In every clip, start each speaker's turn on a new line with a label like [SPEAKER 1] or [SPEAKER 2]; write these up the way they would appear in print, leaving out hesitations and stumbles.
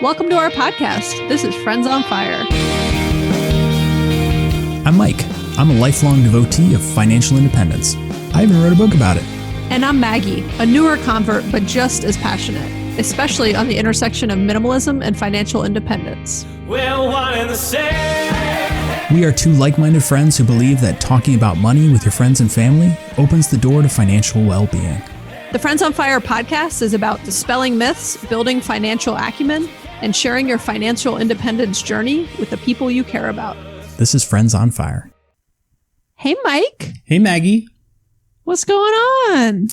[SPEAKER 1] Welcome to our podcast. This is Friends on Fire.
[SPEAKER 2] I'm Mike. I'm a lifelong devotee of financial independence. I even wrote a book about it.
[SPEAKER 1] And I'm Maggie, a newer convert, but just as passionate, especially on the intersection of minimalism and financial independence.
[SPEAKER 3] We're one and the same.
[SPEAKER 2] We are two like-minded friends who believe that talking about money with your friends and family opens the door to financial well-being.
[SPEAKER 1] The Friends on Fire podcast is about dispelling myths, building financial acumen, and sharing your financial independence journey with the people you care about.
[SPEAKER 2] This is Friends on Fire.
[SPEAKER 1] Hey, Mike.
[SPEAKER 2] Hey, Maggie.
[SPEAKER 1] What's going on?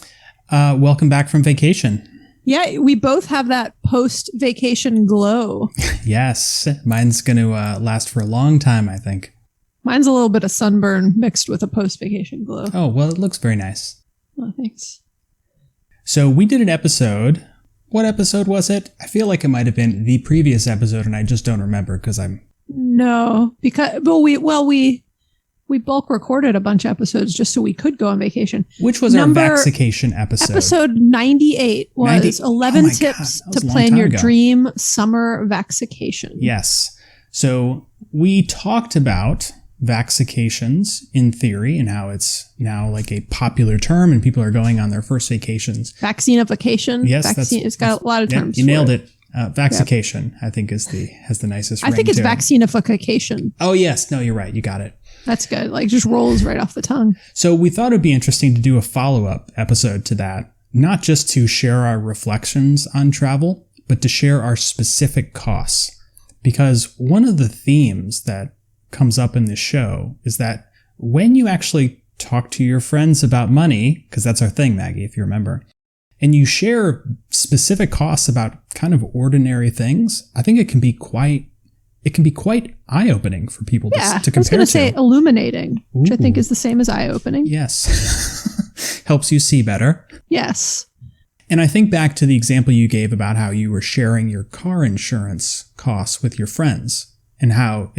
[SPEAKER 2] Welcome back from vacation.
[SPEAKER 1] Yeah, we both have that post-vacation glow.
[SPEAKER 2] Yes, mine's going to last for a long time, I think.
[SPEAKER 1] Mine's a little bit of sunburn mixed with a post-vacation glow.
[SPEAKER 2] Oh, well, it looks very nice.
[SPEAKER 1] Oh, thanks.
[SPEAKER 2] So we did an episode. What episode was it? I feel like it might have been the previous episode, and I just don't remember because I'm...
[SPEAKER 1] No, because we bulk recorded a bunch of episodes just so we could go on vacation.
[SPEAKER 2] Which was our vaxication episode?
[SPEAKER 1] Episode 98 was 11 tips to plan your dream summer vaxication.
[SPEAKER 2] Yes. So we talked about vaxications in theory and how it's now like a popular term and people are going on their first vacations.
[SPEAKER 1] Vaccinification.
[SPEAKER 2] Yes.
[SPEAKER 1] It's got a lot of terms.
[SPEAKER 2] You nailed it. Vaxication, yep. I think has the nicest ring
[SPEAKER 1] I think it's
[SPEAKER 2] to it.
[SPEAKER 1] Vaccinification.
[SPEAKER 2] Oh, yes. No, you're right. You got it.
[SPEAKER 1] That's good. Like just rolls right off the tongue.
[SPEAKER 2] So we thought it'd be interesting to do a follow-up episode to that, not just to share our reflections on travel, but to share our specific costs. Because one of the themes that comes up in this show is that when you actually talk to your friends about money, because that's our thing, Maggie, if you remember, and you share specific costs about kind of ordinary things, I think it can be quite eye-opening for people to compare to.
[SPEAKER 1] I was going to say illuminating, which I think is the same as eye-opening.
[SPEAKER 2] Yes. Helps you see better.
[SPEAKER 1] Yes.
[SPEAKER 2] And I think back to the example you gave about how you were sharing your car insurance costs with your friends and how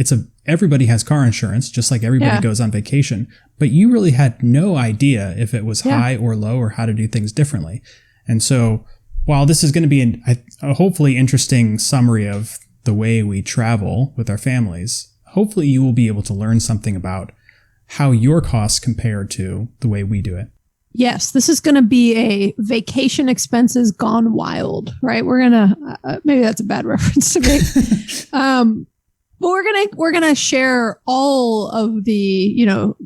[SPEAKER 2] everybody has car insurance, just like everybody goes on vacation, but you really had no idea if it was high or low or how to do things differently. And so while this is going to be a hopefully interesting summary of the way we travel with our families, hopefully you will be able to learn something about how your costs compare to the way we do it.
[SPEAKER 1] Yes, this is going to be a vacation expenses gone wild, right? We're going to, maybe that's a bad reference to make. But we're going to share all of the,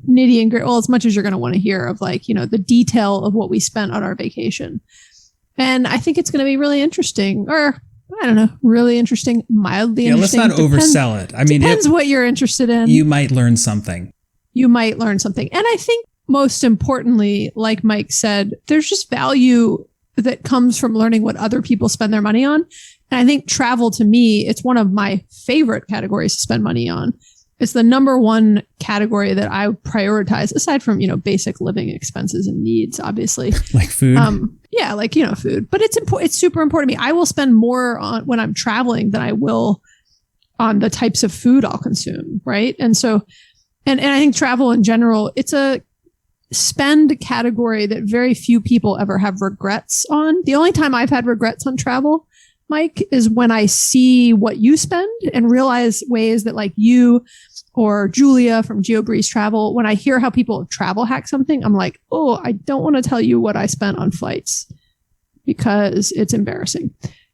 [SPEAKER 1] nitty and gritty, well, as much as you're going to want to hear of the detail of what we spent on our vacation. And I think it's going to be really interesting, or I don't know, really interesting, mildly interesting.
[SPEAKER 2] Let's not oversell it. I mean,
[SPEAKER 1] depends what you're interested in.
[SPEAKER 2] You might learn something. And
[SPEAKER 1] I think most importantly, like Mike said, there's just value that comes from learning what other people spend their money on. And I think travel, to me, it's one of my favorite categories to spend money on. It's the number one category that I prioritize, aside from, basic living expenses and needs, obviously.
[SPEAKER 2] Like food?
[SPEAKER 1] Food. But it's super important to me. I will spend more on when I'm traveling than I will on the types of food I'll consume, right? And so, and I think travel in general, it's a spend category that very few people ever have regrets on. The only time I've had regrets on travel, Mike, is when I see what you spend and realize ways that like you or Julia from GeoBreeze Travel, when I hear how people travel hack something, I'm like, oh, I don't want to tell you what I spent on flights because it's embarrassing.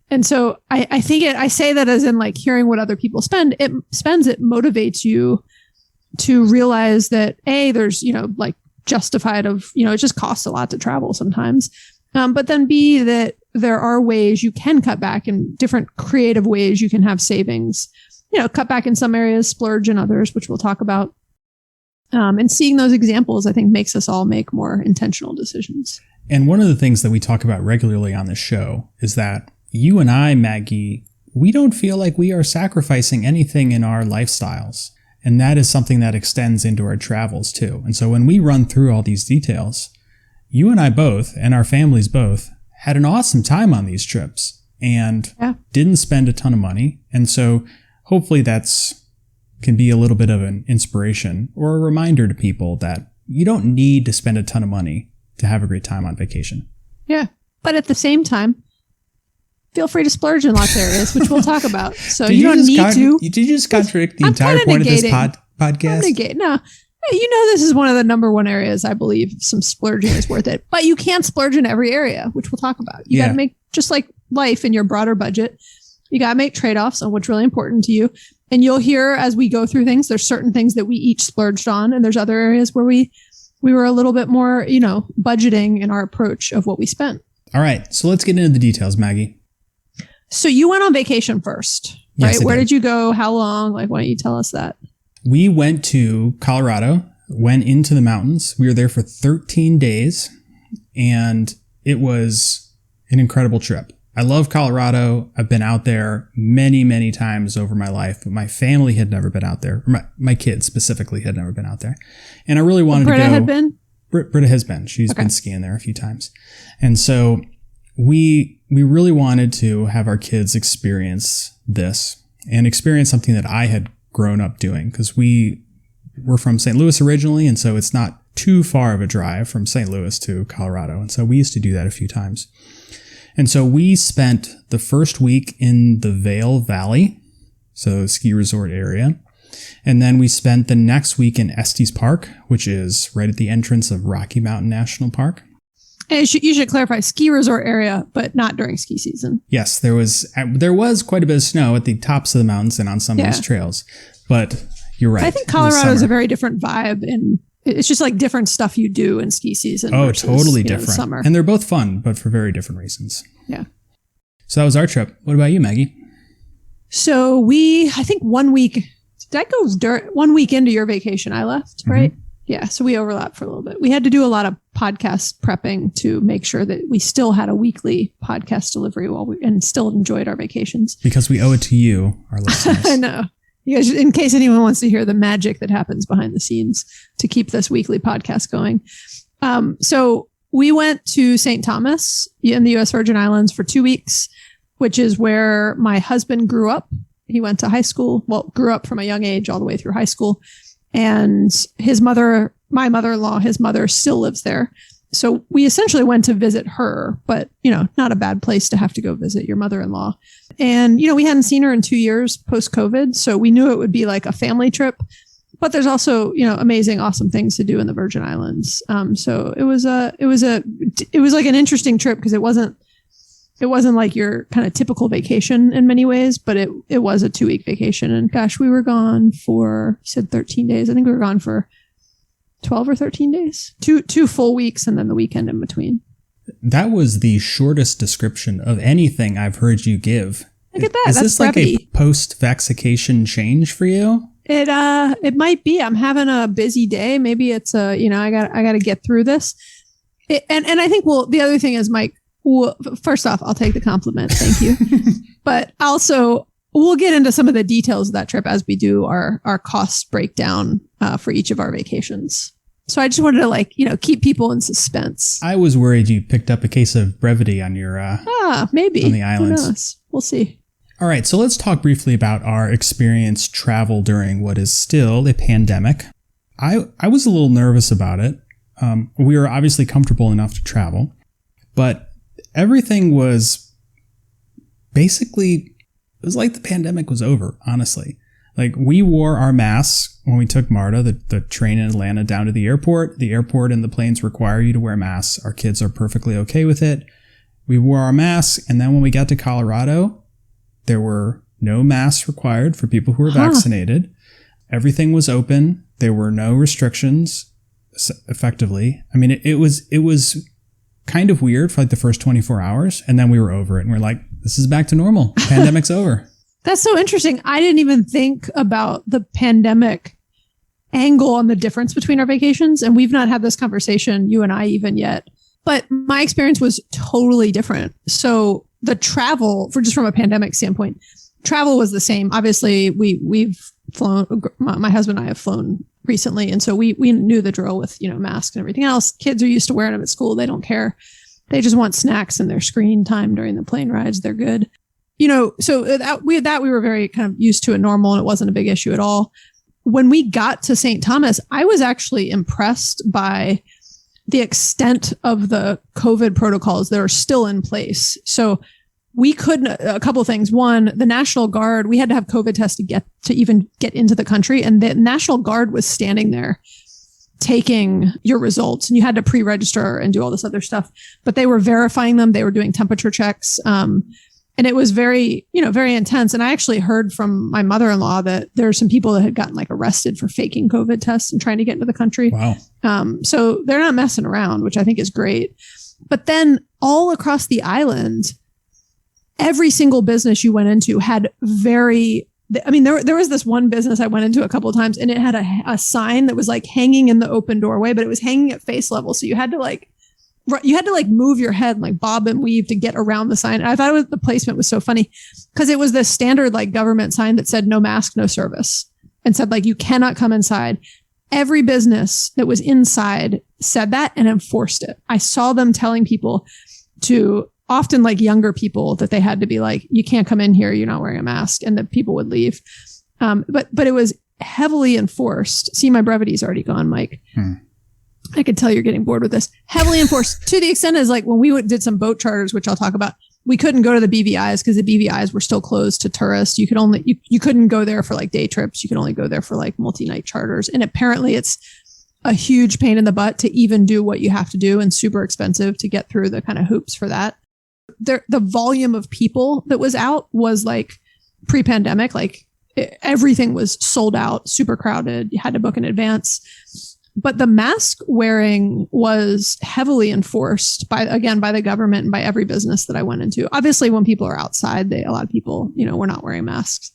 [SPEAKER 1] And so I think I say that as in like hearing what other people spend, it motivates you to realize that there's, justified of, it just costs a lot to travel sometimes. But then B, that there are ways you can cut back and different creative ways you can have savings, cut back in some areas, splurge in others, which we'll talk about. And seeing those examples, I think, makes us all make more intentional decisions.
[SPEAKER 2] And one of the things that we talk about regularly on the show is that you and I, Maggie, we don't feel like we are sacrificing anything in our lifestyles. And that is something that extends into our travels too. And so when we run through all these details, you and I both, and our families both, had an awesome time on these trips and didn't spend a ton of money. And so hopefully can be a little bit of an inspiration or a reminder to people that you don't need to spend a ton of money to have a great time on vacation.
[SPEAKER 1] Yeah. But at the same time, feel free to splurge in lots of areas, which we'll talk about. So you don't need to.
[SPEAKER 2] Did you just contradict the entire point of this podcast?
[SPEAKER 1] No. You know, this is one of the number one areas I believe some splurging is worth it. But you can't splurge in every area, which we'll talk about. You got to make, just like life in your broader budget, you got to make trade-offs on what's really important to you. And you'll hear as we go through things, there's certain things that we each splurged on. And there's other areas where we were a little bit more, budgeting in our approach of what we spent.
[SPEAKER 2] All right. So let's get into the details, Maggie.
[SPEAKER 1] So you went on vacation first, right?
[SPEAKER 2] Yes,
[SPEAKER 1] Where did you go? How long? Why don't you tell us that?
[SPEAKER 2] We went to Colorado, went into the mountains. We were there for 13 days, and it was an incredible trip. I love Colorado. I've been out there many, many times over my life, but my family had never been out there. My kids specifically had never been out there. And I really wanted to go.
[SPEAKER 1] Britta had been?
[SPEAKER 2] Britta has been. She's been skiing there a few times. And so we really wanted to have our kids experience this and experience something that I had grown up doing, because we're from St. Louis originally, and so it's not too far of a drive from St. Louis to Colorado. And so we used to do that a few times. And so we spent the first week in the Vail Valley, so ski resort area. And then we spent the next week in Estes Park, which is right at the entrance of Rocky Mountain National Park.
[SPEAKER 1] And you should clarify, ski resort area, but not during ski season.
[SPEAKER 2] Yes, there was quite a bit of snow at the tops of the mountains and on some of these trails. But you're right.
[SPEAKER 1] I think Colorado is a very different vibe, and it's just like different stuff you do in ski season.
[SPEAKER 2] Oh,
[SPEAKER 1] versus,
[SPEAKER 2] totally different.
[SPEAKER 1] Summer.
[SPEAKER 2] And they're both fun, but for very different reasons.
[SPEAKER 1] Yeah.
[SPEAKER 2] So that was our trip. What about you, Maggie?
[SPEAKER 1] So I think 1 week, did I go 1 week into your vacation? I left, right? Yeah. So we overlapped for a little bit. We had to do a lot of podcast prepping to make sure that we still had a weekly podcast delivery and still enjoyed our vacations.
[SPEAKER 2] Because we owe it to you, our listeners.
[SPEAKER 1] I know. You guys, in case anyone wants to hear the magic that happens behind the scenes to keep this weekly podcast going. So we went to St. Thomas in the U.S. Virgin Islands for 2 weeks, which is where my husband grew up. He went to high school, grew up from a young age all the way through high school. And his mother, my mother-in-law, his mother still lives there. So we essentially went to visit her, but, not a bad place to have to go visit your mother-in-law. And, we hadn't seen her in 2 years post-COVID. So we knew it would be like a family trip, but there's also, amazing, awesome things to do in the Virgin Islands. So it was like an interesting trip because it wasn't like your kind of typical vacation in many ways, but it was a 2 week vacation. And gosh, we were gone for, you said 13 days. I think we were gone for 12 or 13 days, two full weeks, and then the weekend in between.
[SPEAKER 2] That was the shortest description of anything I've heard you give.
[SPEAKER 1] Look at that.
[SPEAKER 2] Is
[SPEAKER 1] That's
[SPEAKER 2] this like
[SPEAKER 1] brevity.
[SPEAKER 2] a post-vaxication change for you?
[SPEAKER 1] It might be. I'm having a busy day. Maybe it's I got to get through this. And I think, the other thing is, Mike, first off, I'll take the compliment. Thank you. But also, we'll get into some of the details of that trip as we do our cost breakdown for each of our vacations. So I just wanted to keep people in suspense.
[SPEAKER 2] I was worried you picked up a case of brevity on your
[SPEAKER 1] maybe
[SPEAKER 2] on the islands.
[SPEAKER 1] Who knows? We'll see.
[SPEAKER 2] All right, so let's talk briefly about our experience travel during what is still a pandemic. I was a little nervous about it. We were obviously comfortable enough to travel, but everything was basically, it was like the pandemic was over, honestly. Like, we wore our masks when we took Marta, the train in Atlanta, down to the airport. The airport and the planes require you to wear masks. Our kids are perfectly okay with it. We wore our masks, and then when we got to Colorado, there were no masks required for people who were vaccinated. Everything was open. There were no restrictions, effectively. I mean, it was kind of weird for like the first 24 hours, and then we were over it, and we're like, this is back to normal. Pandemic's over.
[SPEAKER 1] That's so interesting. I didn't even think about the pandemic angle on the difference between our vacations. And we've not had this conversation, you and I, even yet. But my experience was totally different. So the travel, from a pandemic standpoint, travel was the same. Obviously, we've flown, my husband and I have flown recently. And so we knew the drill with, masks and everything else. Kids are used to wearing them at school. They don't care. They just want snacks and their screen time during the plane rides. They're good. So we were very kind of used to it normal, and it wasn't a big issue at all. When we got to St. Thomas, I was actually impressed by the extent of the COVID protocols that are still in place. So we couldn't, a couple of things. One, the National Guard, we had to have COVID tests to even get into the country. And the National Guard was standing there taking your results, and you had to pre-register and do all this other stuff, but they were verifying them. They were doing temperature checks. And it was very, very intense. And I actually heard from my mother-in-law that there are some people that had gotten like arrested for faking COVID tests and trying to get into the country.
[SPEAKER 2] Wow.
[SPEAKER 1] So they're not messing around, which I think is great. But then all across the island, every single business you went into had there was this one business I went into a couple of times, and it had a sign that was like hanging in the open doorway, but it was hanging at face level. So you had to like move your head and like bob and weave to get around the sign. And I thought the placement was so funny because it was the standard like government sign that said no mask, no service, and said like, you cannot come inside. Every business that was inside said that and enforced it. I saw them telling people, to often like younger people, that they had to be like, you can't come in here, you're not wearing a mask, and that people would leave. But it was heavily enforced. See, my brevity's already gone, Mike. I could tell you're getting bored with this. Heavily enforced to the extent is like when we did some boat charters, which I'll talk about, we couldn't go to the BVIs because the BVIs were still closed to tourists. You could only, you couldn't go there for like day trips. You could only go there for like multi-night charters. And apparently it's a huge pain in the butt to even do what you have to do, and super expensive to get through the kind of hoops for that. The volume of people that was out was like pre-pandemic, like everything was sold out, super crowded. You had to book in advance. But the mask wearing was heavily enforced by the government and by every business that I went into. Obviously, when people are outside, a lot of people, were not wearing masks.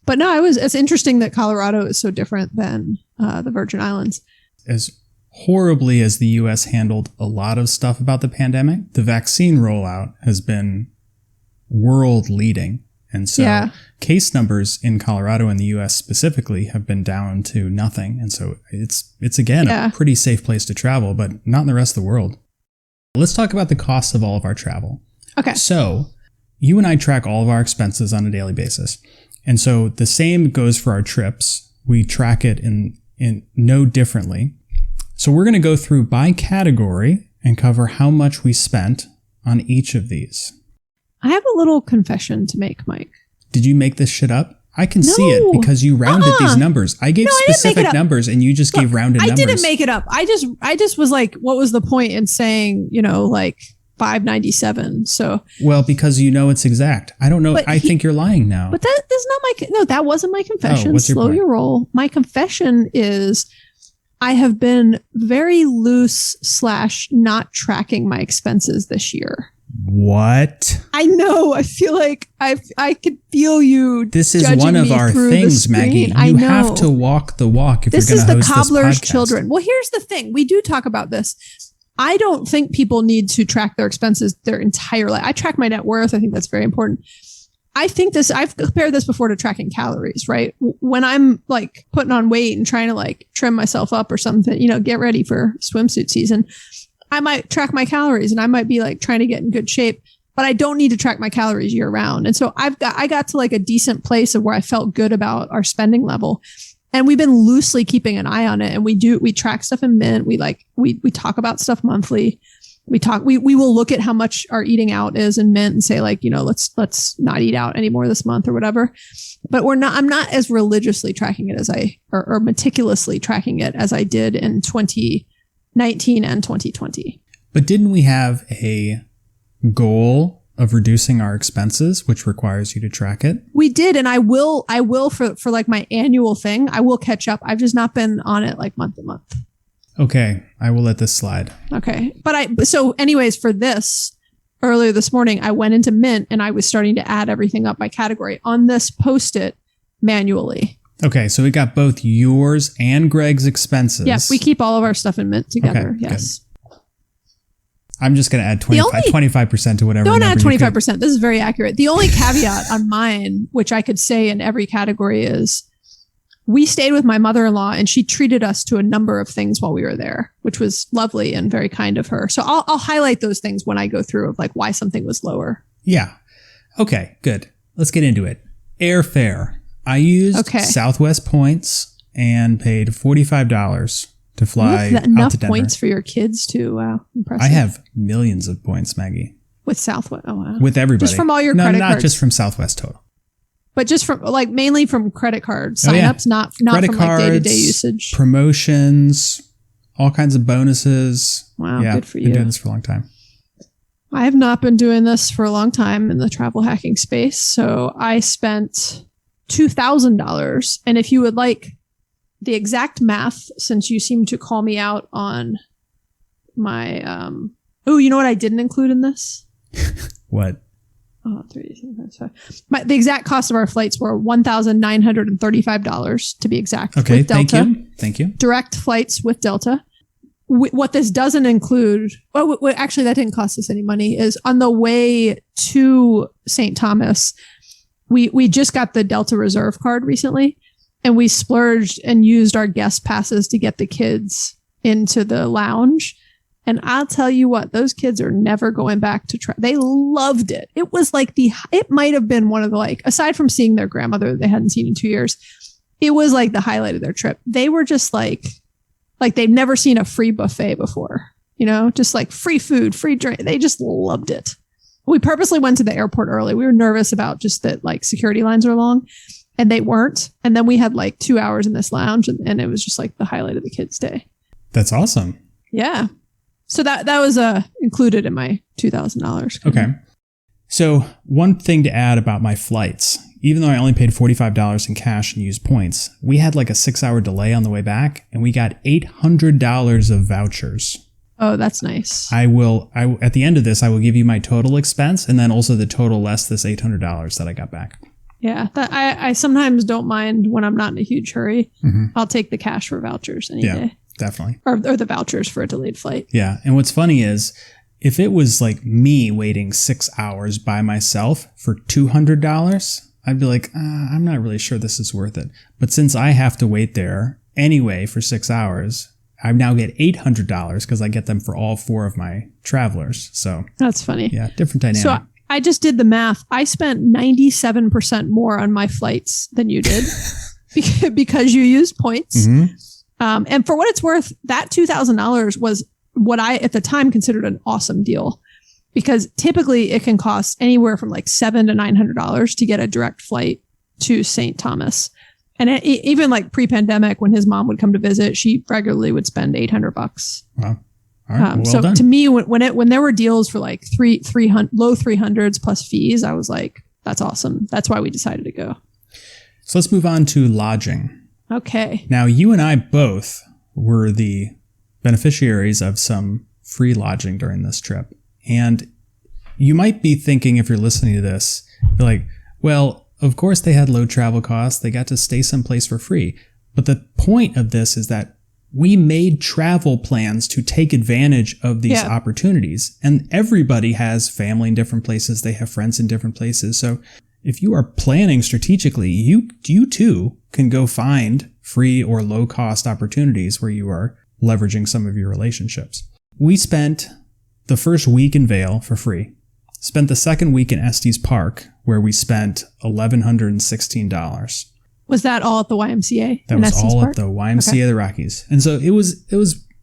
[SPEAKER 1] But no, it's interesting that Colorado is so different than the Virgin Islands.
[SPEAKER 2] As horribly as the U.S. handled a lot of stuff about the pandemic, the vaccine rollout has been world leading. And so case numbers in Colorado and the U.S. specifically have been down to nothing. And so it's again, a pretty safe place to travel, but not in the rest of the world. Let's talk about the costs of all of our travel. Okay. So you and I track all of our expenses on a daily basis. And so the same goes for our trips. We track it in no differently. So we're going to go through by category and cover how much we spent on each of these. I
[SPEAKER 1] have a little confession to make, Mike.
[SPEAKER 2] Did you make this shit up? I can see it because you rounded these numbers. I gave specific numbers and you just gave rounded numbers.
[SPEAKER 1] I didn't make it up. I just was like, what was the point in saying, like 597? So
[SPEAKER 2] because it's exact. I don't know. I think you're lying now.
[SPEAKER 1] But that's not that wasn't my confession.
[SPEAKER 2] What's your
[SPEAKER 1] Slow
[SPEAKER 2] point?
[SPEAKER 1] Your roll. My confession is I have been very loose / not tracking my expenses this year.
[SPEAKER 2] What?
[SPEAKER 1] I know. I feel like I could feel you.
[SPEAKER 2] This is one of our things, Maggie. You have to walk the walk if you're going to host this podcast. This is the cobbler's children.
[SPEAKER 1] Well, here's the thing. We do talk about this. I don't think people need to track their expenses their entire life. I track my net worth. I think that's very important. I think I've compared this before to tracking calories, right? When I'm like putting on weight and trying to like trim myself up or something, get ready for swimsuit season, I might track my calories and I might be like trying to get in good shape, but I don't need to track my calories year round. And so I got to like a decent place of where I felt good about our spending level. And we've been loosely keeping an eye on it. And we track stuff in Mint. We talk about stuff monthly. We will look at how much our eating out is in Mint and say like, let's not eat out anymore this month or whatever. But I'm not as religiously tracking it as or meticulously tracking it as I did in 2019 and 2020.
[SPEAKER 2] But didn't we have a goal of reducing our expenses, which requires you to track it?
[SPEAKER 1] We did. And I will for like my annual thing, I will catch up. I've just not been on it like month to month.
[SPEAKER 2] Okay. I will let this slide.
[SPEAKER 1] Okay. So anyways, for this, earlier this morning, I went into Mint and I was starting to add everything up by category on this Post-it manually.
[SPEAKER 2] Okay. So we got both yours and Greg's expenses.
[SPEAKER 1] Yes. We keep all of our stuff in Mint together. Okay, yes. Good.
[SPEAKER 2] I'm just going to add 25% to whatever.
[SPEAKER 1] Don't add 25%. This is very accurate. The only caveat on mine, which I could say in every category, is we stayed with my mother-in-law and she treated us to a number of things while we were there, which was lovely and very kind of her. So I'll highlight those things when I go through of like why something was lower.
[SPEAKER 2] Yeah. Okay, good. Let's get into it. Airfare. I used Southwest points and paid $45 to fly out to Denver.
[SPEAKER 1] Enough points for your kids too. Wow. Impressive.
[SPEAKER 2] I have millions of points, Maggie.
[SPEAKER 1] With Southwest. Oh, wow.
[SPEAKER 2] With everybody.
[SPEAKER 1] Just from all your
[SPEAKER 2] no,
[SPEAKER 1] credit
[SPEAKER 2] not
[SPEAKER 1] cards.
[SPEAKER 2] just from Southwest Total.
[SPEAKER 1] But just from like mainly from credit card signups,
[SPEAKER 2] yeah.
[SPEAKER 1] not
[SPEAKER 2] credit
[SPEAKER 1] from
[SPEAKER 2] cards,
[SPEAKER 1] like day-to-day usage.
[SPEAKER 2] Promotions, all kinds of bonuses.
[SPEAKER 1] Wow,
[SPEAKER 2] yeah,
[SPEAKER 1] good for you.
[SPEAKER 2] Been doing this for a long time.
[SPEAKER 1] I have not been doing this for a long time in the travel hacking space. So I spent $2,000. And if you would like the exact math, since you seem to call me out on my, you know what I didn't include in this?
[SPEAKER 2] What?
[SPEAKER 1] Oh, the exact cost of our flights were $1,935 to be exact.
[SPEAKER 2] Okay,
[SPEAKER 1] with Delta.
[SPEAKER 2] Thank you.
[SPEAKER 1] Direct flights with Delta. What this doesn't include, actually that didn't cost us any money, is on the way to St. Thomas, we just got the Delta Reserve card recently, and we splurged and used our guest passes to get the kids into the lounge. And I'll tell you what, those kids are never going back to try. They loved it. It was like it might have been one of the, like, aside from seeing their grandmother they hadn't seen in 2 years, it was like the highlight of their trip. They were just like they've never seen a free buffet before, just like free food, free drink. They just loved it. We purposely went to the airport early. We were nervous about just that, like, security lines are long, and they weren't. And then we had like 2 hours in this lounge, and it was just like the highlight of the kids' day.
[SPEAKER 2] That's awesome.
[SPEAKER 1] Yeah. So that was included in my $2,000.
[SPEAKER 2] Okay. So one thing to add about my flights, even though I only paid $45 in cash and used points, we had like a 6-hour delay on the way back, and we got $800 of vouchers.
[SPEAKER 1] Oh, that's nice.
[SPEAKER 2] At the end of this, I will give you my total expense and then also the total less this $800 that I got back.
[SPEAKER 1] Yeah, I sometimes don't mind when I'm not in a huge hurry.
[SPEAKER 2] Mm-hmm.
[SPEAKER 1] I'll take the cash for vouchers any day.
[SPEAKER 2] Definitely.
[SPEAKER 1] Or the vouchers for a delayed flight.
[SPEAKER 2] Yeah. And what's funny is if it was like me waiting 6 hours by myself for $200, I'd be like, I'm not really sure this is worth it. But since I have to wait there anyway for 6 hours, I now get $800 because I get them for all 4 of my travelers. So
[SPEAKER 1] that's funny.
[SPEAKER 2] Yeah. Different dynamic.
[SPEAKER 1] So I just did the math. I spent 97% more on my flights than you did because you used points.
[SPEAKER 2] Mm-hmm.
[SPEAKER 1] And for what it's worth, that $2,000 was what I, at the time, considered an awesome deal, because typically it can cost anywhere from like $700 to $900 to get a direct flight to St. Thomas. And even like pre-pandemic, when his mom would come to visit, she regularly would spend $800.
[SPEAKER 2] Wow. All right. Well
[SPEAKER 1] so
[SPEAKER 2] done.
[SPEAKER 1] To me, when there were deals for like low 300s plus fees, I was like, that's awesome. That's why we decided to go.
[SPEAKER 2] So let's move on to lodging.
[SPEAKER 1] Okay.
[SPEAKER 2] Now, you and I both were the beneficiaries of some free lodging during this trip. And you might be thinking, if you're listening to this, you're like, well, of course they had low travel costs. They got to stay someplace for free. But the point of this is that we made travel plans to take advantage of these opportunities. And everybody has family in different places. They have friends in different places. So if you are planning strategically, you too can go find free or low cost opportunities where you are leveraging some of your relationships. We spent the first week in Vail for free, spent the second week in Estes Park, where we spent $1,116.
[SPEAKER 1] Was that all at the YMCA?
[SPEAKER 2] That was all at the YMCA of the Rockies. And so it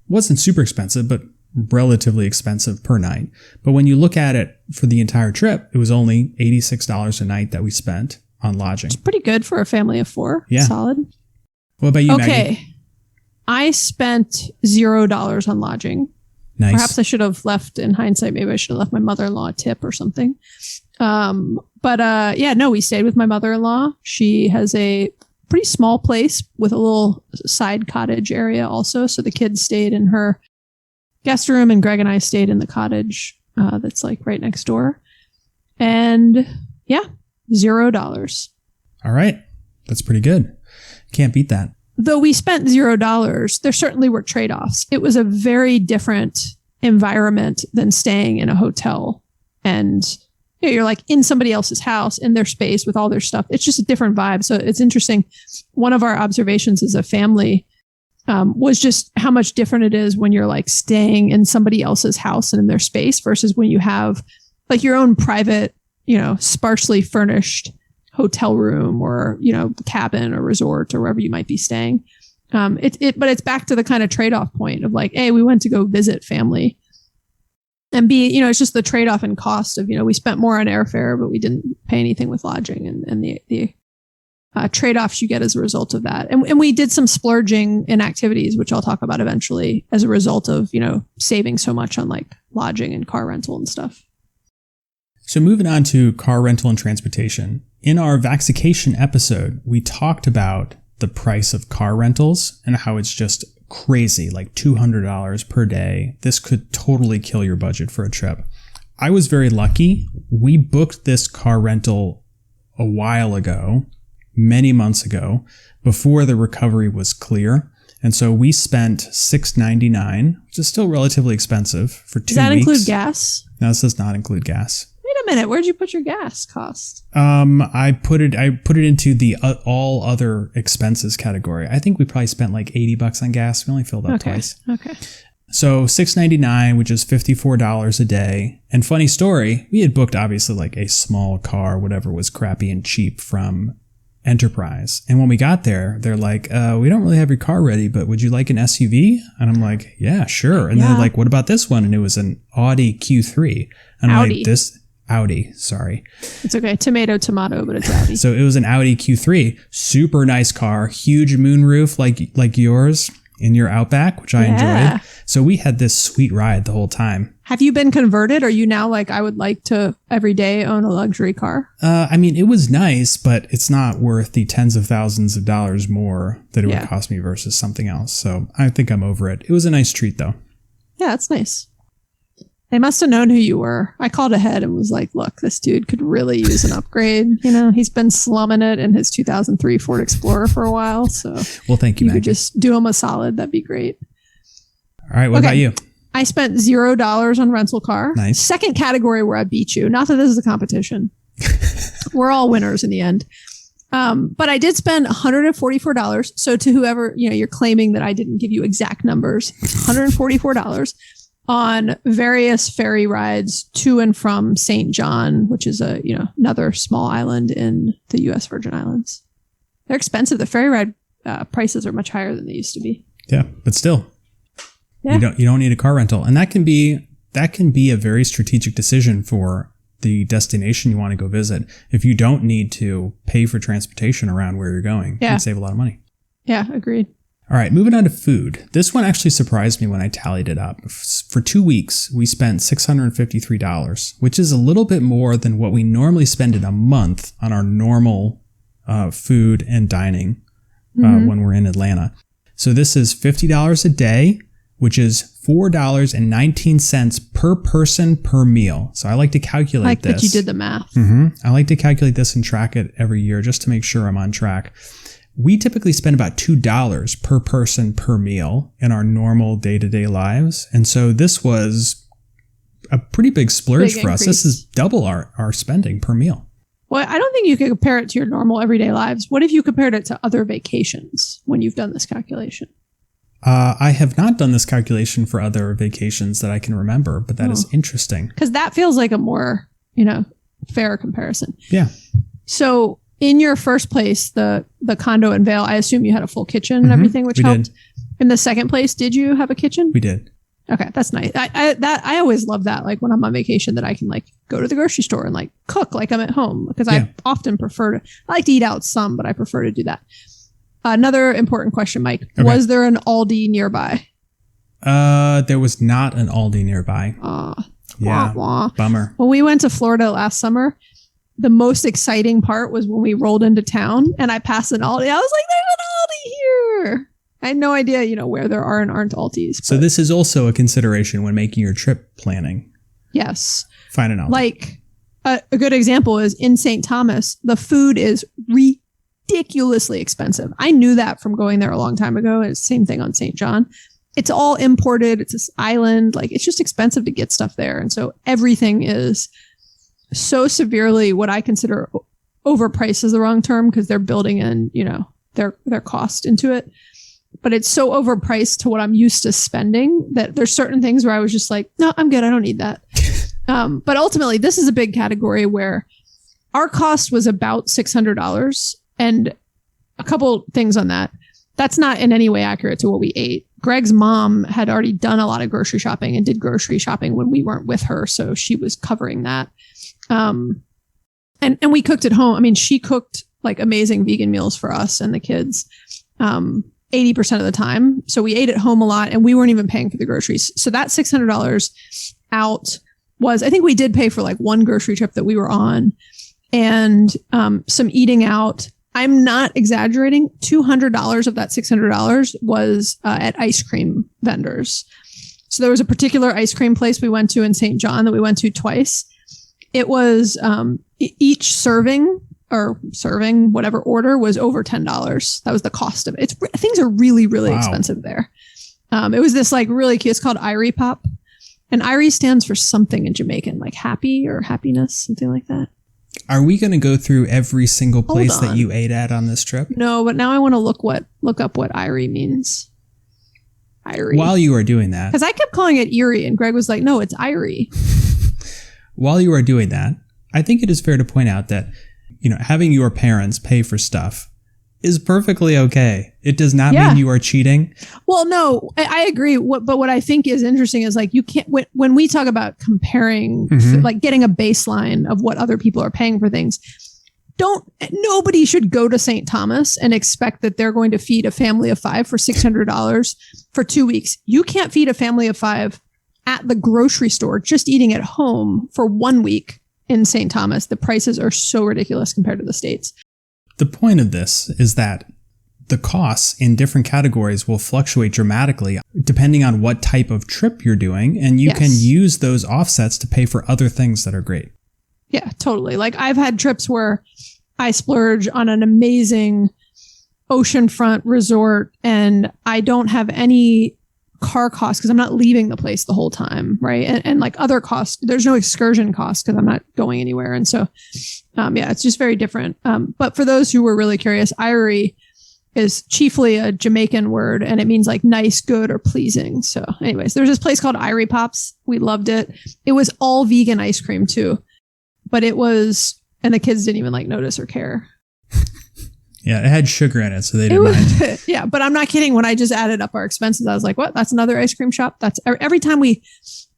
[SPEAKER 2] wasn't super expensive, but relatively expensive per night. But when you look at it for the entire trip, it was only $86 a night that we spent on lodging.
[SPEAKER 1] It's pretty good for a family of 4.
[SPEAKER 2] Yeah.
[SPEAKER 1] Solid.
[SPEAKER 2] What about you,
[SPEAKER 1] Okay.
[SPEAKER 2] Maggie?
[SPEAKER 1] I spent $0 on lodging.
[SPEAKER 2] Nice.
[SPEAKER 1] Perhaps I should have left, in hindsight, maybe I should have left my mother-in-law a tip or something. We stayed with my mother-in-law. She has a pretty small place with a little side cottage area also. So the kids stayed in her guest room, and Greg and I stayed in the cottage that's like right next door. And yeah, $0.
[SPEAKER 2] All right. That's pretty good. Can't beat that.
[SPEAKER 1] Though we spent $0, there certainly were trade-offs. It was a very different environment than staying in a hotel. And you're like in somebody else's house, in their space with all their stuff. It's just a different vibe. So it's interesting. One of our observations as a family was just how much different it is when you're like staying in somebody else's house and in their space versus when you have like your own private, sparsely furnished hotel room or, cabin or resort or wherever you might be staying. But it's back to the kind of trade-off point of like, hey, we went to go visit family. And B, it's just the trade-off in cost of, we spent more on airfare, but we didn't pay anything with lodging, and the trade-offs you get as a result of that. And we did some splurging in activities, which I'll talk about eventually, as a result of, saving so much on like lodging and car rental and stuff.
[SPEAKER 2] So moving on to car rental and transportation. In our vaxication episode, we talked about the price of car rentals and how it's just crazy, like $200 per day. This could totally kill your budget for a trip. I was very lucky. We booked this car rental a while ago, many months ago, before the recovery was clear. And so we spent $6.99, which is still relatively expensive for 2 weeks.
[SPEAKER 1] Does that include gas?
[SPEAKER 2] No, this does not include gas.
[SPEAKER 1] Wait a minute. Where'd you put your gas cost?
[SPEAKER 2] I put it into the all other expenses category. I think we probably spent like $80 on gas. We only filled up twice.
[SPEAKER 1] Okay.
[SPEAKER 2] So $6.99, which is $54 a day. And funny story, we had booked obviously like a small car, whatever was crappy and cheap from Enterprise. And when we got there, they're like, we don't really have your car ready, but would you like an SUV? And I'm like, yeah, sure. And they're like, what about this one? And it was an Audi Q3. And I'm like, Audi, sorry.
[SPEAKER 1] It's okay. Tomato, but it's Audi.
[SPEAKER 2] So it was an Audi Q3, super nice car, huge moonroof like yours in your Outback, which I enjoyed. So we had this sweet ride the whole time.
[SPEAKER 1] Have you been converted? Are you now like, I would like to every day own a luxury car?
[SPEAKER 2] I mean, it was nice, but it's not worth the tens of thousands of dollars more that it would cost me versus something else. So I think I'm over it. It was a nice treat though.
[SPEAKER 1] Yeah, that's nice. They must have known who you were. I called ahead and was like, look, this dude could really use an upgrade. He's been slumming it in his 2003 Ford Explorer for a while. So
[SPEAKER 2] well, thank you, Maggie.
[SPEAKER 1] You could just do him a solid. That'd be great.
[SPEAKER 2] All right. What about you?
[SPEAKER 1] I spent $0 on rental car.
[SPEAKER 2] Nice.
[SPEAKER 1] Second category where I beat you. Not that this is a competition. We're all winners in the end. But I did spend $144. So to whoever, you're claiming that I didn't give you exact numbers, $144 on various ferry rides to and from St. John, which is another small island in the U.S. Virgin Islands. They're expensive. The ferry ride prices are much higher than they used to be.
[SPEAKER 2] Yeah, but still, you don't need a car rental, and that can be a very strategic decision for the destination you want to go visit. If you don't need to pay for transportation around where you're going, you can save a lot of money.
[SPEAKER 1] Yeah, agreed.
[SPEAKER 2] All right, moving on to food. This one actually surprised me when I tallied it up. For 2 weeks, we spent $653, which is a little bit more than what we normally spend in a month on our normal food and dining when we're in Atlanta. So this is $50 a day, which is $4.19 per person per meal. So I like to calculate this.
[SPEAKER 1] That you did the math.
[SPEAKER 2] I like to calculate this and track it every year just to make sure I'm on track. We typically spend about $2 per person per meal in our normal day-to-day lives. And so this was a pretty big splurge for us. This is double our spending per meal.
[SPEAKER 1] Well, I don't think you could compare it to your normal everyday lives. What if you compared it to other vacations when you've done this calculation?
[SPEAKER 2] I have not done this calculation for other vacations that I can remember, but that is interesting.
[SPEAKER 1] Because that feels like a more, fair comparison.
[SPEAKER 2] Yeah.
[SPEAKER 1] So in your first place, the condo in Vail, I assume you had a full kitchen and everything, which helped. Did. In the second place, did you have a kitchen?
[SPEAKER 2] We did.
[SPEAKER 1] Okay, that's nice. I always love that. Like when I'm on vacation, that I can like go to the grocery store and like cook like I'm at home, because I often prefer to. I like to eat out some, but I prefer to do that. Another important question, Mike. Okay. Was there an Aldi nearby?
[SPEAKER 2] There was not an Aldi nearby. Yeah, bummer. When
[SPEAKER 1] we went to Florida last summer, the most exciting part was when we rolled into town and I passed an Aldi. I was like, there's an Aldi here. I had no idea, where there are and aren't Aldis.
[SPEAKER 2] So this is also a consideration when making your trip planning.
[SPEAKER 1] Yes.
[SPEAKER 2] Find an Aldi.
[SPEAKER 1] Like a good example is in St. Thomas, the food is ridiculously expensive. I knew that from going there a long time ago. It's the same thing on St. John. It's all imported. It's this island. Like it's just expensive to get stuff there. And so everything is so severely what I consider overpriced is the wrong term, because they're building in, their cost into it. But it's so overpriced to what I'm used to spending that there's certain things where I was just like, no, I'm good. I don't need that. But ultimately, this is a big category where our cost was about $600. And a couple things on that. That's not in any way accurate to what we ate. Greg's mom had already done a lot of grocery shopping and did grocery shopping when we weren't with her. So she was covering that. And we cooked at home. I mean, she cooked like amazing vegan meals for us and the kids 80% of the time. So we ate at home a lot and we weren't even paying for the groceries. So that $600 out was, I think we did pay for like one grocery trip that we were on and some eating out. I'm not exaggerating. $200 of that $600 was at ice cream vendors. So there was a particular ice cream place we went to in St. John that we went to twice. It was each serving, whatever order was over $10. That was the cost of it. Things are really, really expensive there. It was this like really cute, it's called Irie Pop. And Irie stands for something in Jamaican, like happy or happiness, something like that.
[SPEAKER 2] Are we going to go through every single place that you ate at on this trip?
[SPEAKER 1] No, but now I want to look up what Irie means. Irie.
[SPEAKER 2] While you are doing that.
[SPEAKER 1] Because I kept calling it Erie and Greg was like, no, it's Irie.
[SPEAKER 2] While you are doing that, I think it is fair to point out that, having your parents pay for stuff is perfectly okay. It does not mean you are cheating.
[SPEAKER 1] Well, no, I agree. But what I think is interesting is like you can't, when we talk about comparing, like getting a baseline of what other people are paying for things, nobody should go to St. Thomas and expect that they're going to feed a family of 5 for $600 for 2 weeks. You can't feed a family of 5 at the grocery store, just eating at home for 1 week in St. Thomas. The prices are so ridiculous compared to the States.
[SPEAKER 2] The point of this is that the costs in different categories will fluctuate dramatically depending on what type of trip you're doing, and you can use those offsets to pay for other things that are great.
[SPEAKER 1] Yeah, totally. Like I've had trips where I splurge on an amazing oceanfront resort and I don't have any car costs because I'm not leaving the place the whole time, right? And like other costs, there's no excursion costs because I'm not going anywhere. And so, it's just very different. But for those who were really curious, Irie is chiefly a Jamaican word and it means like nice, good, or pleasing. So anyways, there's this place called Irie Pops. We loved it. It was all vegan ice cream too, but it was, and the kids didn't even like notice or care.
[SPEAKER 2] Yeah, it had sugar in it, so they didn't mind.
[SPEAKER 1] Yeah, but I'm not kidding. When I just added up our expenses, I was like, what? That's another ice cream shop? That's every time we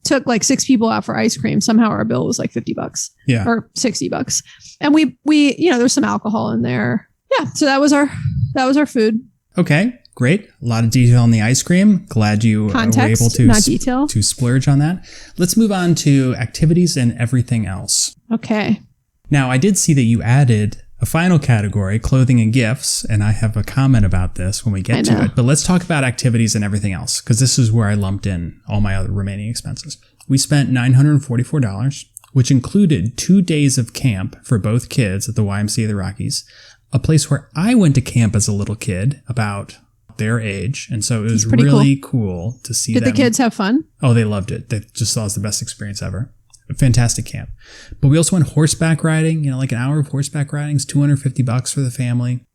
[SPEAKER 1] took like 6 people out for ice cream, somehow our bill was like $50 or $60. And we there's some alcohol in there. Yeah, so that was our food.
[SPEAKER 2] Okay, great. A lot of detail on the ice cream. Glad you were able to
[SPEAKER 1] not detail.
[SPEAKER 2] To splurge on that. Let's move on to activities and everything else.
[SPEAKER 1] Okay.
[SPEAKER 2] Now, I did see that you added a final category, clothing and gifts, and I have a comment about this when we get to it. But let's talk about activities and everything else, because this is where I lumped in all my other remaining expenses. We spent $944, which included 2 days of camp for both kids at the YMCA of the Rockies, a place where I went to camp as a little kid, about their age. And so it was really cool to see them.
[SPEAKER 1] Did the kids have fun?
[SPEAKER 2] Oh, they loved it. They just thought it was the best experience ever. A fantastic camp. But we also went horseback riding, like an hour of horseback riding is $250 for the family.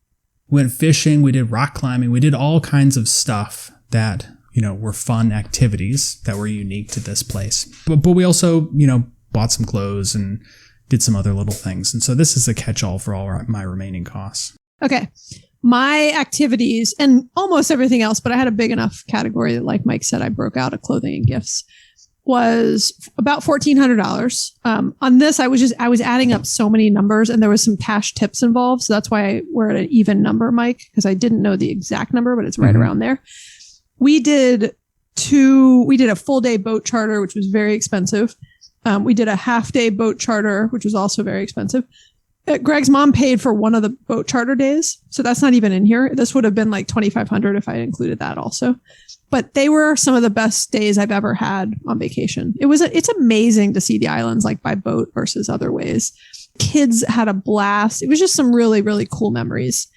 [SPEAKER 2] We went fishing. We did rock climbing. We did all kinds of stuff that, were fun activities that were unique to this place. But we also, bought some clothes and did some other little things. And so this is a catch-all for all my remaining costs.
[SPEAKER 1] Okay. My activities and almost everything else, but I had a big enough category that, like Mike said, I broke out of clothing and gifts, was about $1,400. On this, I was adding up so many numbers and there was some cash tips involved. So that's why we're at an even number, Mike, because I didn't know the exact number, but it's right around there. We did a full day boat charter, which was very expensive. We did a half day boat charter, which was also very expensive. Greg's mom paid for one of the boat charter days. So that's not even in here. This would have been like $2,500 if I included that also. But they were some of the best days I've ever had on vacation. It's amazing to see the islands like by boat versus other ways. Kids had a blast. It was just some really, really cool memories.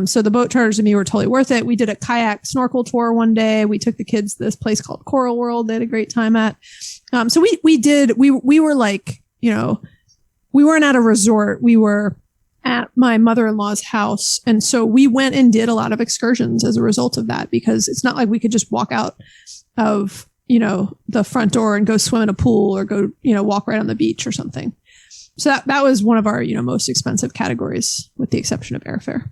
[SPEAKER 1] So the boat charters to me were totally worth it. We did a kayak snorkel tour one day. We took the kids to this place called Coral World. They had a great time at. So we were like, we weren't at a resort. We were at my mother-in-law's house. And so we went and did a lot of excursions as a result of that, because it's not like we could just walk out of, the front door and go swim in a pool or go, walk right on the beach or something. So that was one of our, most expensive categories, with the exception of airfare.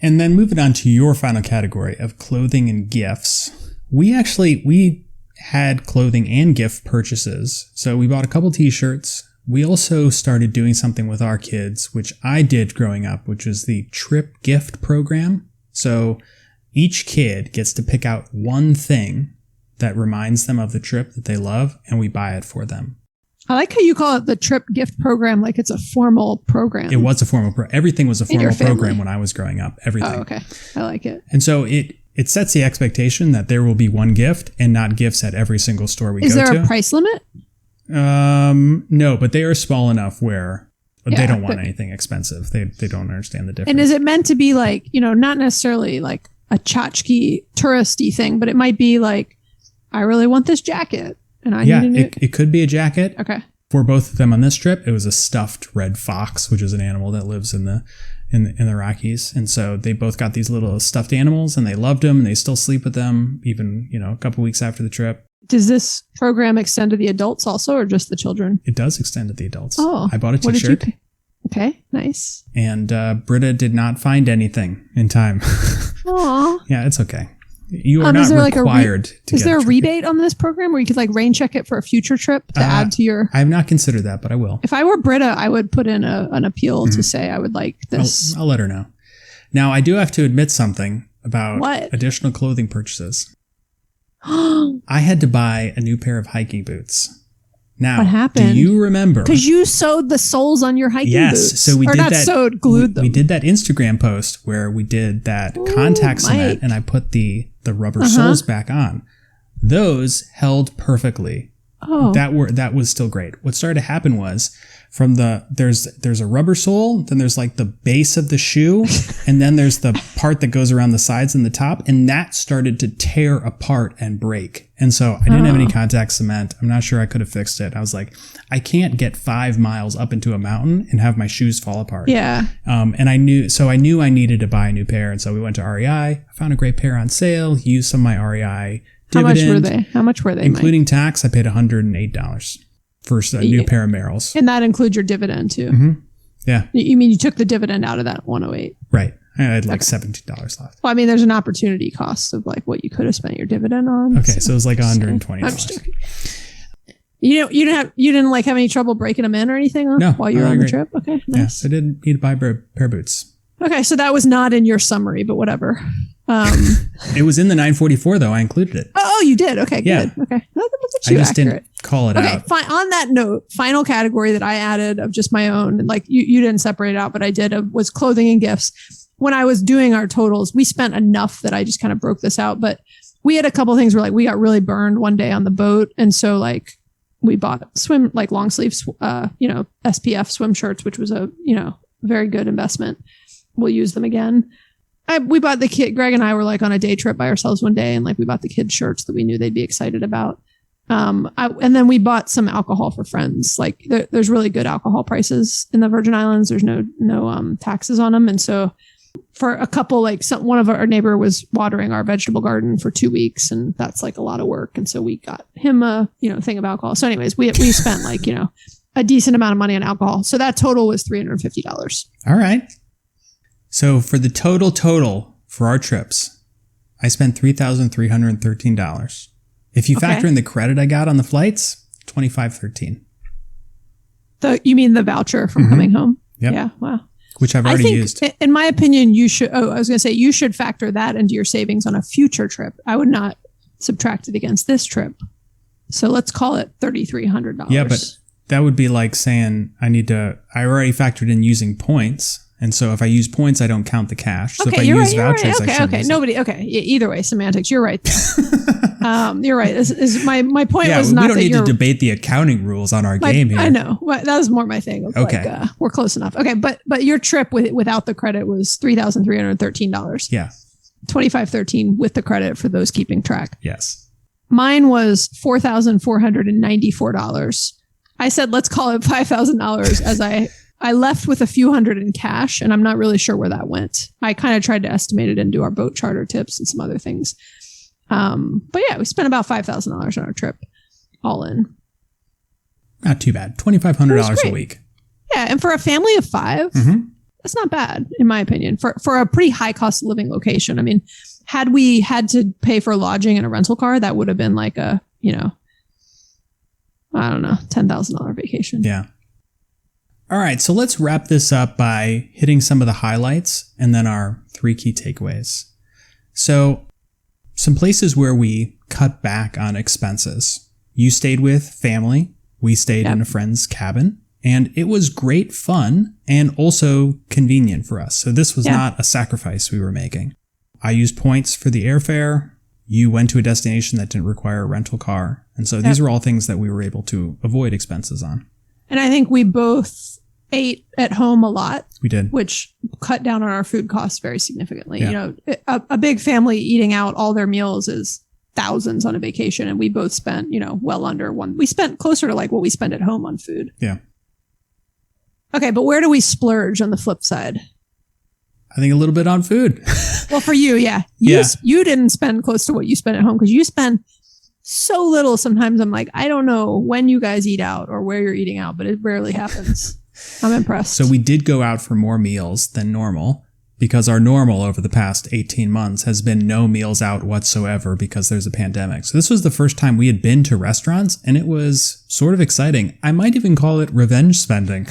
[SPEAKER 2] And then moving on to your final category of clothing and gifts. We had clothing and gift purchases. So we bought a couple t-shirts. We also started doing something with our kids, which I did growing up, which was the trip gift program. So each kid gets to pick out one thing that reminds them of the trip that they love, and we buy it for them.
[SPEAKER 1] I like how you call it the trip gift program, like it's a formal program.
[SPEAKER 2] It was a formal everything was a formal program when I was growing up. Everything.
[SPEAKER 1] Oh, okay. I like it.
[SPEAKER 2] And so it sets the expectation that there will be one gift and not gifts at every single store we go to.
[SPEAKER 1] Is there a price limit?
[SPEAKER 2] No, but they are small enough where they don't want anything expensive. They don't understand the difference.
[SPEAKER 1] And is it meant to be like, not necessarily like a tchotchke touristy thing, but it might be like, I really want this jacket and I need a new...
[SPEAKER 2] It could be a jacket.
[SPEAKER 1] Okay.
[SPEAKER 2] For both of them on this trip, it was a stuffed red fox, which is an animal that lives in the Rockies. And so they both got these little stuffed animals and they loved them and they still sleep with them even, a couple weeks after the trip.
[SPEAKER 1] Does this program extend to the adults also or just the children?
[SPEAKER 2] It does extend to the adults.
[SPEAKER 1] Oh.
[SPEAKER 2] I bought a t-shirt.
[SPEAKER 1] Okay, nice.
[SPEAKER 2] And Britta did not find anything in time.
[SPEAKER 1] Aw.
[SPEAKER 2] Yeah, it's okay. You are not required to get
[SPEAKER 1] Is there a rebate on this program where you could like rain check it for a future trip to add to your...
[SPEAKER 2] I have not considered that, but I will.
[SPEAKER 1] If I were Britta, I would put in an appeal to say I would like this.
[SPEAKER 2] I'll let her know. Now, I do have to admit something about
[SPEAKER 1] What?
[SPEAKER 2] Additional clothing purchases. I had to buy a new pair of hiking boots. Now,
[SPEAKER 1] what happened?
[SPEAKER 2] Do you remember?
[SPEAKER 1] Because you sewed the soles on your hiking boots.
[SPEAKER 2] Yes, so we did that.
[SPEAKER 1] Glued them.
[SPEAKER 2] We did that Instagram post where we did that contact cement, and I put the rubber soles back on. Those held perfectly.
[SPEAKER 1] Oh,
[SPEAKER 2] that was still great. What started to happen was from there's a rubber sole, then there's like the base of the shoe, and then there's the part that goes around the sides and the top, and that started to tear apart and break. And so I didn't have any contact cement. I'm not sure I could have fixed it. I was like, I can't get 5 miles up into a mountain and have my shoes fall apart.
[SPEAKER 1] Yeah.
[SPEAKER 2] And I knew I needed to buy a new pair. And so we went to REI. I found a great pair on sale, used some of my REI dividend.
[SPEAKER 1] How much were they?
[SPEAKER 2] Including tax, I paid $108 for a new pair of Merrells.
[SPEAKER 1] And that includes your dividend too.
[SPEAKER 2] Mm-hmm. Yeah.
[SPEAKER 1] You mean you took the dividend out of that 108?
[SPEAKER 2] Right. I had like $17 left.
[SPEAKER 1] Well, I mean, there's an opportunity cost of like what you could have spent your dividend on.
[SPEAKER 2] Okay, so it was like $120.
[SPEAKER 1] I'm just joking. You didn't like have any trouble breaking them in or anything while you were on the trip? Okay, nice.
[SPEAKER 2] Yes, I did need to buy a pair of boots.
[SPEAKER 1] Okay, so that was not in your summary, but whatever.
[SPEAKER 2] It was in the 944 though. I included it.
[SPEAKER 1] Oh, you did. Okay, good. Okay, look at you.
[SPEAKER 2] I just didn't call it out.
[SPEAKER 1] Okay, fine. On that note, final category that I added of just my own, like you didn't separate it out, but I did, was clothing and gifts. When I was doing our totals, we spent enough that I just kind of broke this out. But we had a couple of things where like we got really burned one day on the boat, and so like we bought long sleeves, SPF swim shirts, which was a very good investment. We'll use them again. We bought the kid. Greg and I were like on a day trip by ourselves one day, and like we bought the kids shirts that we knew they'd be excited about. And then we bought some alcohol for friends. Like there's really good alcohol prices in the Virgin Islands. There's no taxes on them, and so for a couple, like one of our neighbor was watering our vegetable garden for 2 weeks, and that's like a lot of work. And so we got him a thing of alcohol. So anyways, we spent like a decent amount of money on alcohol. So that total was $350.
[SPEAKER 2] All right. So for the total for our trips, I spent $3,313. If you factor in the credit I got on the flights, $2,513.
[SPEAKER 1] You mean the voucher from coming home?
[SPEAKER 2] Yep.
[SPEAKER 1] Yeah. Wow.
[SPEAKER 2] Which I've already used.
[SPEAKER 1] In my opinion, you should. Oh, I was going to say you should factor that into your savings on a future trip. I would not subtract it against this trip. So let's call it $3,300.
[SPEAKER 2] Yeah, but that would be like saying I already factored in using points. And so if I use points, I don't count the cash. So if I use vouchers, I should use it.
[SPEAKER 1] Either way, semantics. You're right. You're right. My point was not that
[SPEAKER 2] we don't need to debate the accounting rules on our game here.
[SPEAKER 1] I know. That was more my thing.
[SPEAKER 2] Okay.
[SPEAKER 1] Like, we're close enough. Okay. But your trip without the credit was $3,313.
[SPEAKER 2] Yeah.
[SPEAKER 1] $2,513 with the credit for those keeping track.
[SPEAKER 2] Yes.
[SPEAKER 1] Mine was $4,494. I said, let's call it $5,000 as I left with a few hundred in cash, and I'm not really sure where that went. I kind of tried to estimate it into our boat charter tips and some other things. But yeah, we spent about $5,000 on our trip, all in.
[SPEAKER 2] Not too bad. $2,500 a week.
[SPEAKER 1] Yeah, and for a family of 5, that's not bad, in my opinion, for a pretty high cost of living location. I mean, had we had to pay for lodging in a rental car, that would have been like a, I don't know, $10,000 vacation.
[SPEAKER 2] Yeah. All right. So let's wrap this up by hitting some of the highlights and then our 3 key takeaways. So some places where we cut back on expenses. You stayed with family. We stayed in a friend's cabin. And it was great fun and also convenient for us. So this was not a sacrifice we were making. I used points for the airfare. You went to a destination that didn't require a rental car. And so these are all things that we were able to avoid expenses on.
[SPEAKER 1] And I think we both ate at home a lot.
[SPEAKER 2] We did.
[SPEAKER 1] Which cut down on our food costs very significantly. Yeah. A big family eating out all their meals is thousands on a vacation. And we both spent, well under one. We spent closer to like what we spend at home on food.
[SPEAKER 2] Yeah.
[SPEAKER 1] Okay, but where do we splurge on the flip side?
[SPEAKER 2] I think a little bit on food.
[SPEAKER 1] Well, for you, yeah. You didn't spend close to what you spent at home because you spend so little. Sometimes I'm like, I don't know when you guys eat out or where you're eating out, but it rarely happens. I'm impressed.
[SPEAKER 2] So we did go out for more meals than normal because our normal over the past 18 months has been no meals out whatsoever because there's a pandemic. So this was the first time we had been to restaurants and it was sort of exciting. I might even call it revenge spending.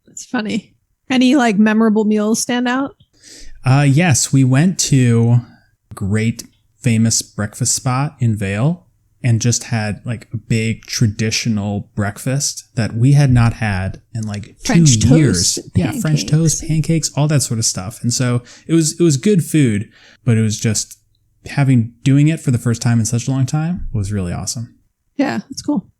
[SPEAKER 1] It's funny. Any like memorable meals stand out?
[SPEAKER 2] Yes, we went to a great famous breakfast spot in Vail and just had like a big traditional breakfast that we had not had in like
[SPEAKER 1] French
[SPEAKER 2] 2 years.
[SPEAKER 1] Toast,
[SPEAKER 2] yeah, French toast, pancakes, all that sort of stuff. And so it was good food, but it was just doing it for the first time in such a long time was really awesome.
[SPEAKER 1] Yeah, it's cool.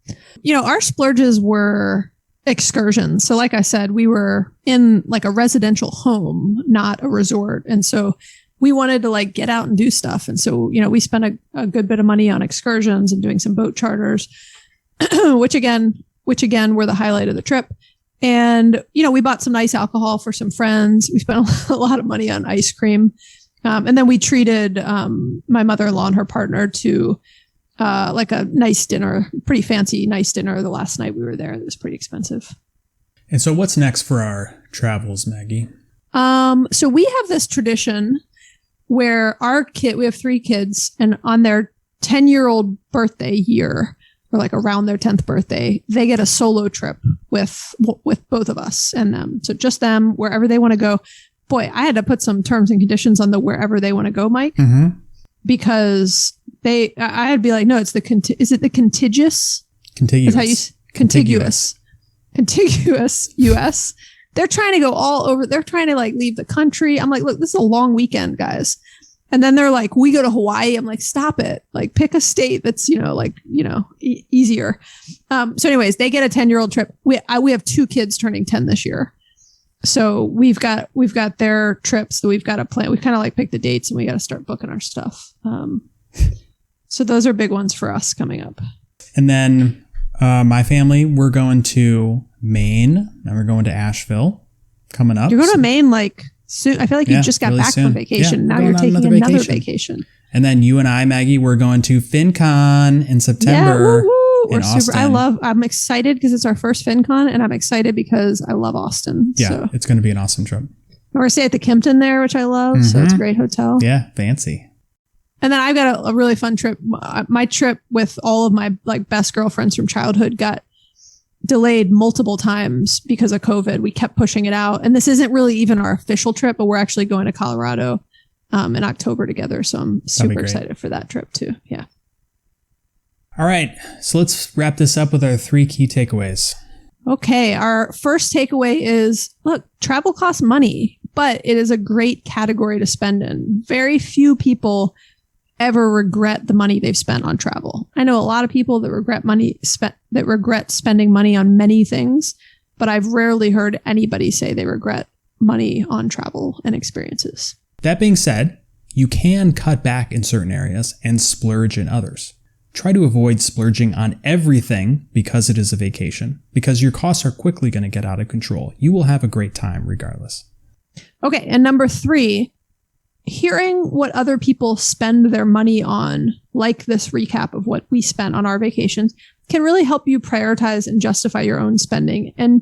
[SPEAKER 1] Our splurges were excursions. So like I said, we were in like a residential home, not a resort. And so we wanted to like get out and do stuff. And so, we spent a good bit of money on excursions and doing some boat charters, which again were the highlight of the trip. And, we bought some nice alcohol for some friends. We spent a lot of money on ice cream. And then we treated my mother-in-law and her partner to like a nice dinner, pretty fancy, nice dinner the last night we were there. It was pretty expensive. And
[SPEAKER 2] so what's next for our travels, Maggie?
[SPEAKER 1] So we have this tradition where we have 3 kids, and on their 10-year-old birthday year, or like around their 10th birthday, they get a solo trip with both of us and them. So just them, wherever they want to go. Boy, I had to put some terms and conditions on the wherever they want to go, Mike, because I'd be like, no, it's is it the contiguous?
[SPEAKER 2] Contiguous.
[SPEAKER 1] That's how contiguous U.S. They're trying to go all over. They're trying to like leave the country. I'm like, look, this is a long weekend, guys. And then they're like, we go to Hawaii. I'm like, stop it. Like pick a state that's, easier. So anyways, they get a 10-year-old trip. We have 2 kids turning 10 this year. So we've got their trips that we've got to plan. We kind of like pick the dates and we got to start booking our stuff. So those are big ones for us coming up.
[SPEAKER 2] And then my family, we're going to Maine and we're going to Asheville coming up.
[SPEAKER 1] You're going to Maine like soon. I feel like you just got
[SPEAKER 2] really
[SPEAKER 1] back
[SPEAKER 2] soon.
[SPEAKER 1] from vacation.
[SPEAKER 2] Yeah,
[SPEAKER 1] now you're taking another vacation.
[SPEAKER 2] And then you and I, Maggie, we're going to FinCon in September.
[SPEAKER 1] Yeah,
[SPEAKER 2] in Austin.
[SPEAKER 1] I'm excited because it's our first FinCon, and I'm excited because I love Austin.
[SPEAKER 2] Yeah,
[SPEAKER 1] so.
[SPEAKER 2] It's going to be an awesome trip.
[SPEAKER 1] We're going to stay at the Kimpton there, which I love. So it's a great hotel.
[SPEAKER 2] Yeah, fancy.
[SPEAKER 1] And then I've got a really fun trip. My trip with all of my like best girlfriends from childhood got delayed multiple times because of COVID. We kept pushing it out. And this isn't really even our official trip, but we're actually going to Colorado in October together. So I'm super excited for that trip too. Yeah.
[SPEAKER 2] All right. So let's wrap this up with our 3 key takeaways.
[SPEAKER 1] Okay. Our first takeaway is, look, travel costs money, but it is a great category to spend in. Very few people ever regret the money they've spent on travel. I know a lot of people that regret spending money on many things, but I've rarely heard anybody say they regret money on travel and experiences.
[SPEAKER 2] That being said, you can cut back in certain areas and splurge in others. Try to avoid splurging on everything because it is a vacation, because your costs are quickly going to get out of control. You will have a great time regardless. Okay,
[SPEAKER 1] and number 3, hearing what other people spend their money on, like this recap of what we spent on our vacations, can really help you prioritize and justify your own spending and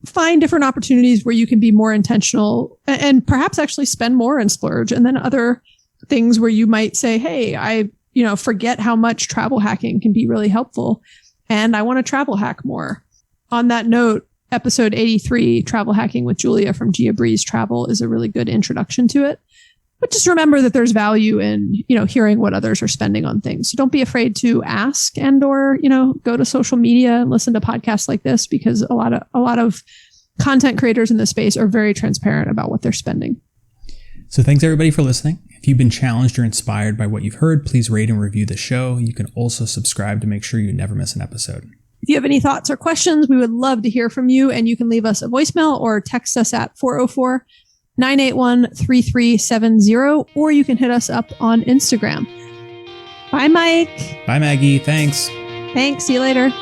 [SPEAKER 1] find different opportunities where you can be more intentional and perhaps actually spend more and splurge. And then other things where you might say, hey, I forget how much travel hacking can be really helpful, and I want to travel hack more. On that note, episode 83, Travel Hacking with Julia from Gia Breeze Travel, is a really good introduction to it. But just remember that there's value in, hearing what others are spending on things. So don't be afraid to ask or go to social media and listen to podcasts like this, because a lot of content creators in this space are very transparent about what they're spending.
[SPEAKER 2] So thanks everybody for listening. If you've been challenged or inspired by what you've heard, please rate and review the show. You can also subscribe to make sure you never miss an episode.
[SPEAKER 1] If you have any thoughts or questions, we would love to hear from you, and you can leave us a voicemail or text us at 404-981-3370, or you can hit us up on Instagram. Bye, Mike.
[SPEAKER 2] Bye, Maggie. Thanks.
[SPEAKER 1] Thanks. See you later.